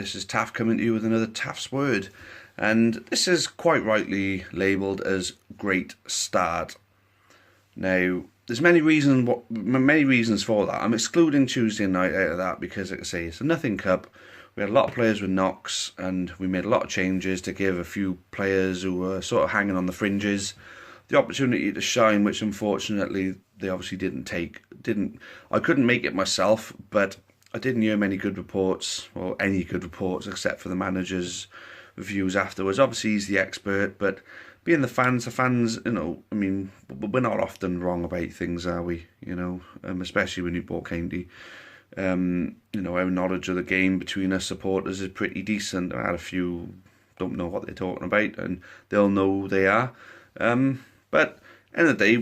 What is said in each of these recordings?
This is Taff coming to you with another Taff's Word, and this is quite rightly labelled as great start. Now, there's many reasons for that. I'm excluding Tuesday night out of that because, like I say, it's a nothing cup. We had a lot of players with knocks, and we made a lot of changes to give a few players who were sort of hanging on the fringes the opportunity to shine, which unfortunately they obviously didn't take. I couldn't make it myself, but I didn't hear many good reports, or any good reports, except for the manager's reviews afterwards. Obviously, he's the expert, but being the fans, I mean, we're not often wrong about things, are we? Especially when you bought Candy. Our knowledge of the game between us supporters is pretty decent. I had a few don't know what they're talking about, and they'll know who they are. But end of the day,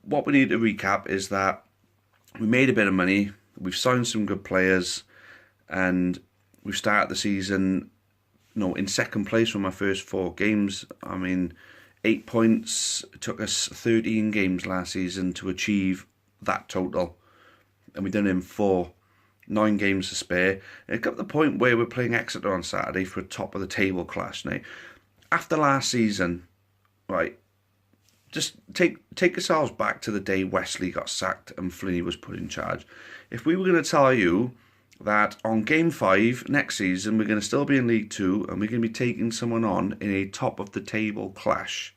what we need to recap is that we made a bit of money, we've signed some good players, and we've started the season, in second place from our first 4 games. I mean, 8 points. It took us 13 games last season to achieve that total, and we done it in 4. 9 games to spare. And it got to the point where we're playing Exeter on Saturday for a top of the table clash. Now, after last season, right, just take yourselves back to the day Wesley got sacked and Flinney was put in charge. If we were going to tell you that on game 5 next season we're going to still be in League 2 and we're going to be taking someone on in a top of the table clash,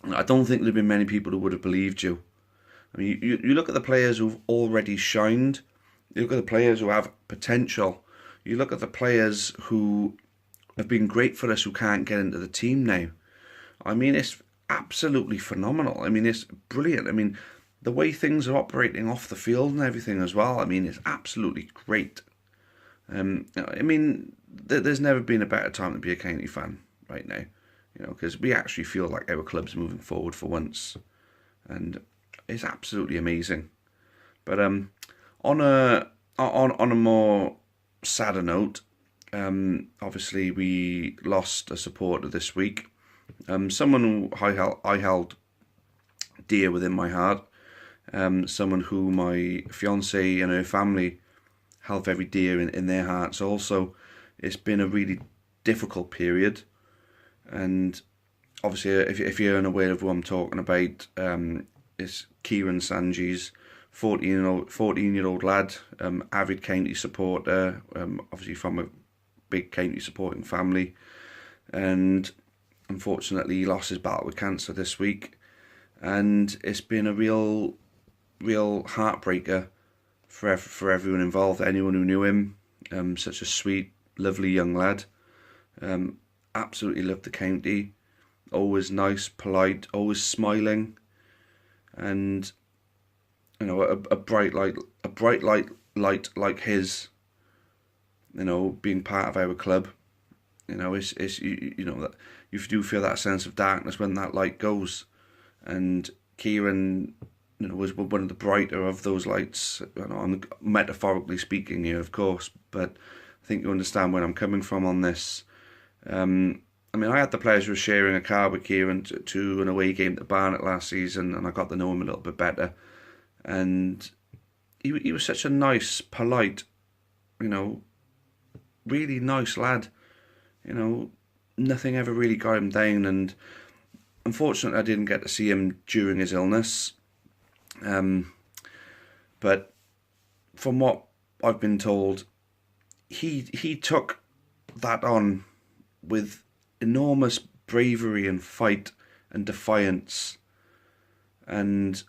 I don't think there'd been many people who would have believed you. I mean, you look at the players who've already shined. You look at the players who have potential. You look at the players who have been great for us who can't get into the team now. I mean, it's absolutely phenomenal. I mean, it's brilliant. I mean, the way things are operating off the field and everything as well, I mean, it's absolutely great. I mean, there's never been a better time to be a County fan right now, because we actually feel like our club's moving forward for once. And it's absolutely amazing. But on a more sadder note, obviously we lost a supporter this week. Someone who I held dear within my heart. Someone who my fiancée and her family held very dear in their hearts also. It's been a really difficult period. And obviously, if you're unaware of what I'm talking about, it's Kieran Sanji's 14-year-old lad, avid County supporter, obviously from a big County supporting family, and unfortunately he lost his battle with cancer this week, and it's been a real heartbreaker for everyone involved, anyone who knew him. Such a sweet, lovely young lad, absolutely loved the county, always nice, polite, always smiling. And a bright light like his, being part of our club, it's that you do feel that sense of darkness when that light goes. And Kieran, was one of the brighter of those lights. I'm metaphorically speaking here, of course, but I think you understand where I'm coming from on this. I mean, I had the pleasure of sharing a car with Kieran to an away game to Barnet last season, and I got to know him a little bit better. And he was such a nice, polite, really nice lad. Nothing ever really got him down, and unfortunately I didn't get to see him during his illness. But from what I've been told, he took that on with enormous bravery and fight and defiance. And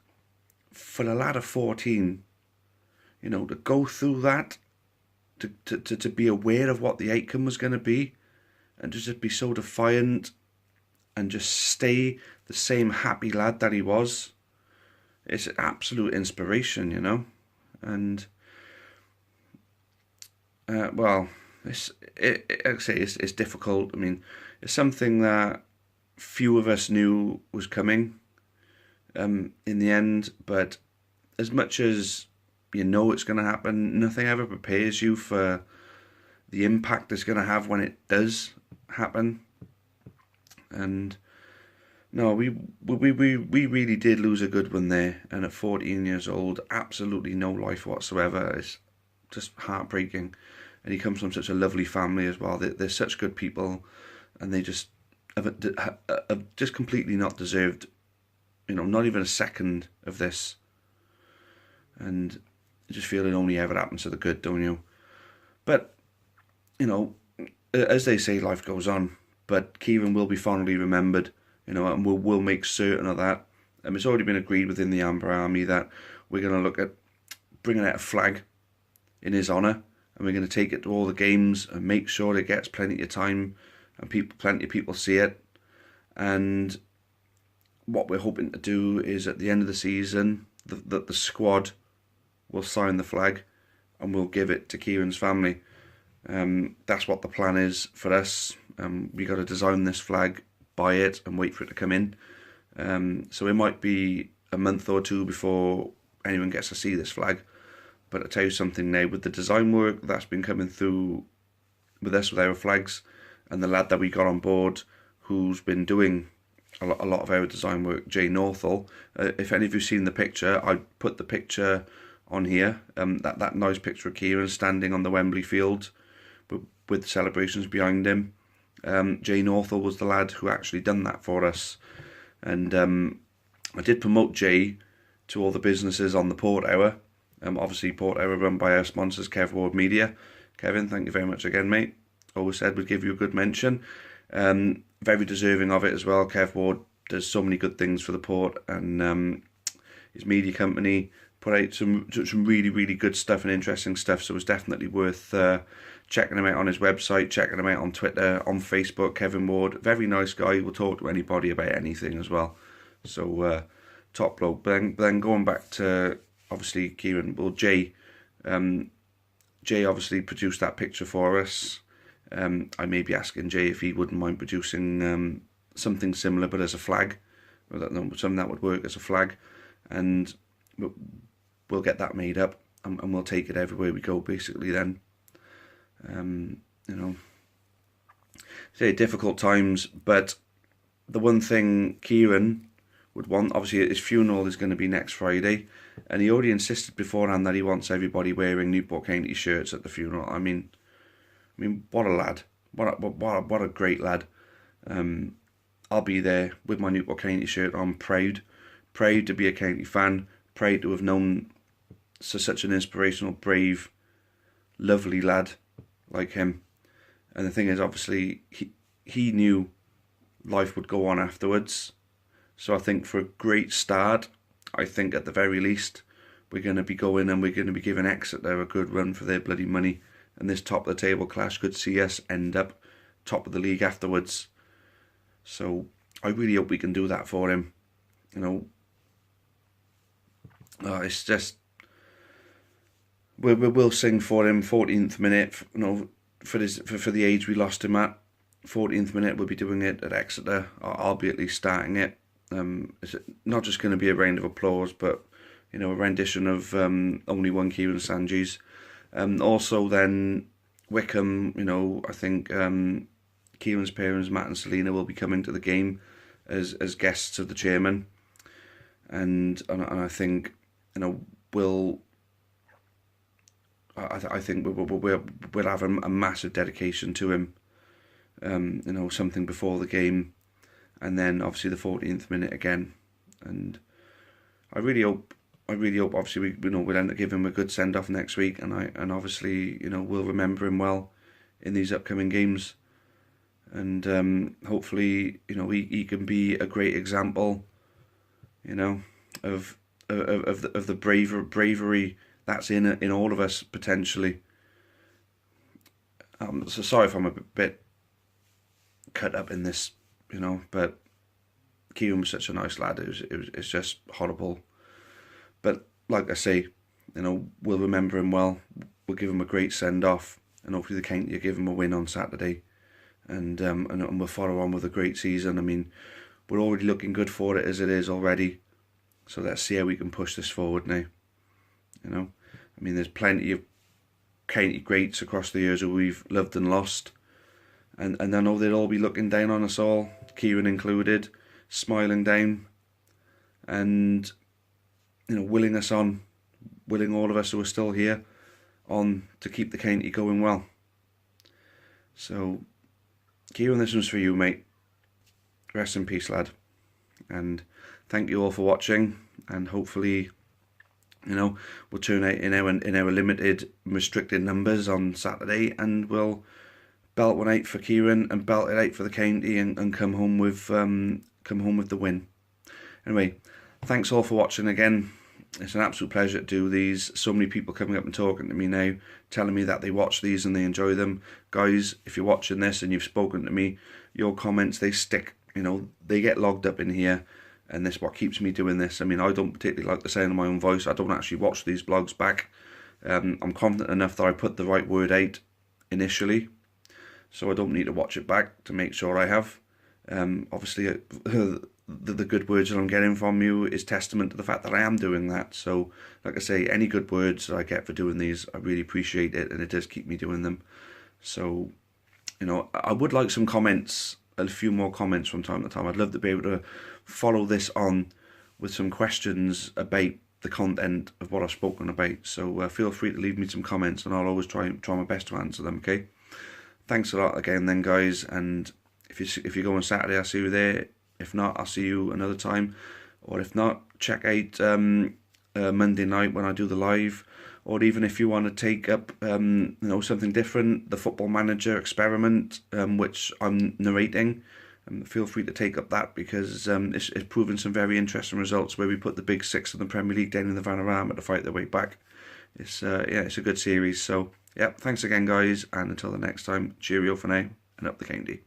for a lad of 14, to go through that, to be aware of what the outcome was going to be, and to just be so defiant and just stay the same happy lad that he was, it's an absolute inspiration, And it's difficult. I mean, it's something that few of us knew was coming in the end, but as much as it's going to happen, nothing ever prepares you for the impact it's going to have when it does happen. And no, we really did lose a good one there, and at 14 years old, absolutely no life whatsoever. It's just heartbreaking. and he comes from such a lovely family as well. They're such good people, and they just have just completely not deserved, not even a second of this. And you just feel it only ever happens to the good, don't you? But, as they say, life goes on. But Kieran will be fondly remembered, and we'll make certain of that. It's already been agreed within the Amber Army that we're going to look at bringing out a flag in his honour, and we're going to take it to all the games and make sure it gets plenty of time and plenty of people see it. And what we're hoping to do is at the end of the season, the squad will sign the flag and we'll give it to Kieran's family. That's what the plan is for us. We got to design this flag, buy it, and wait for it to come in. So it might be a month or two before anyone gets to see this flag. But I'll tell you something now, with the design work that's been coming through with us with our flags, and the lad that we got on board who's been doing a lot of our design work, Jay Northall. If any of you've seen the picture, I put the picture on here. That nice picture of Kieran standing on the Wembley field with celebrations behind him. Jay Northall was the lad who actually done that for us. And I did promote Jay to all the businesses on the Port Hour. Obviously, Port Hour run by our sponsors, Kev Ward Media. Kevin, thank you very much again, mate. Always said we'd give you a good mention. Very deserving of it as well. Kev Ward does so many good things for the Port, and his media company put out some really, really good stuff and interesting stuff. So it's definitely worth checking him out on his website, checking him out on Twitter, on Facebook. Kevin Ward, very nice guy. Will talk to anybody about anything as well. So top bloke. But then going back to obviously Kieran, well, Jay obviously produced that picture for us. I may be asking Jay if he wouldn't mind producing something similar, but as a flag, something that would work as a flag, and we'll get that made up, and we'll take it everywhere we go. Basically, then, say difficult times, but the one thing Kieran would want, obviously, his funeral is going to be next Friday, and he already insisted beforehand that he wants everybody wearing Newport County shirts at the funeral. I mean, what a lad! What a great lad! I'll be there with my Newport County shirt on, proud to be a county fan, proud to have known such an inspirational, brave, lovely lad like him. And the thing is, obviously, he knew life would go on afterwards. So I think for a great start, I think at the very least, we're going to be going and we're going to be giving Exeter a good run for their bloody money. And this top of the table clash could see us end up top of the league afterwards. So I really hope we can do that for him. It's just we'll sing for him 14th minute. For the age we lost him at. 14th minute we'll be doing it at Exeter. I'll be at least starting it. It's not just going to be a round of applause, but a rendition of Only One Kieran Sanjee's. Also then Wickham, I think Kieran's parents, Matt and Selena, will be coming to the game as guests of the chairman, and I think we'll have a massive dedication to him, something before the game, and then obviously the 14th minute again, and I really hope obviously we'll end up giving him a good send off next week, and obviously we'll remember him well in these upcoming games, and hopefully he can be a great example of the bravery that's in all of us potentially. So sorry if I'm a bit cut up in this, but Kieran was such a nice lad. It's just horrible. But like I say, we'll remember him well. We'll give him a great send off, and hopefully the county will give him a win on Saturday, and we'll follow on with a great season. I mean, we're already looking good for it as it is already. So let's see how we can push this forward now. I mean, there's plenty of county greats across the years who we've loved and lost, and I know they'll all be looking down on us all, Kieran included, smiling down, and willing all of us who are still here on to keep the county going well. So, Kieran, this one's for you, mate. Rest in peace, lad. And thank you all for watching. And hopefully, we'll turn out in our limited, restricted numbers on Saturday, and we'll belt one out for Kieran and belt it out for the county, and come home with the win. Anyway, thanks all for watching again. It's an absolute pleasure to do these. So many people coming up and talking to me now, telling me that they watch these and they enjoy them. Guys, if you're watching this and you've spoken to me, your comments, they stick. They get logged up in here, and this is what keeps me doing this. I mean, I don't particularly like the sound of my own voice. I don't actually watch these blogs back. I'm confident enough that I put the right word out initially, so I don't need to watch it back to make sure I have. Obviously, the good words that I'm getting from you is testament to the fact that I am doing that. So, like I say, any good words that I get for doing these, I really appreciate it, and it does keep me doing them. So, I would like some comments, a few more comments from time to time. I'd love to be able to follow this on with some questions about the content of what I've spoken about. So feel free to leave me some comments, and I'll always try my best to answer them. Okay, thanks a lot again, then, guys. And if you go on Saturday, I'll see you there. If not, I'll see you another time. Or if not, check out Monday night when I do the live. Or even if you want to take up something different, the Football Manager experiment, which I'm narrating, feel free to take up that, because it's proven some very interesting results where we put the big six in the Premier League down in the Vanarama to fight their way back. It's a good series. So yeah, thanks again, guys, and until the next time, cheerio for now, and up the county.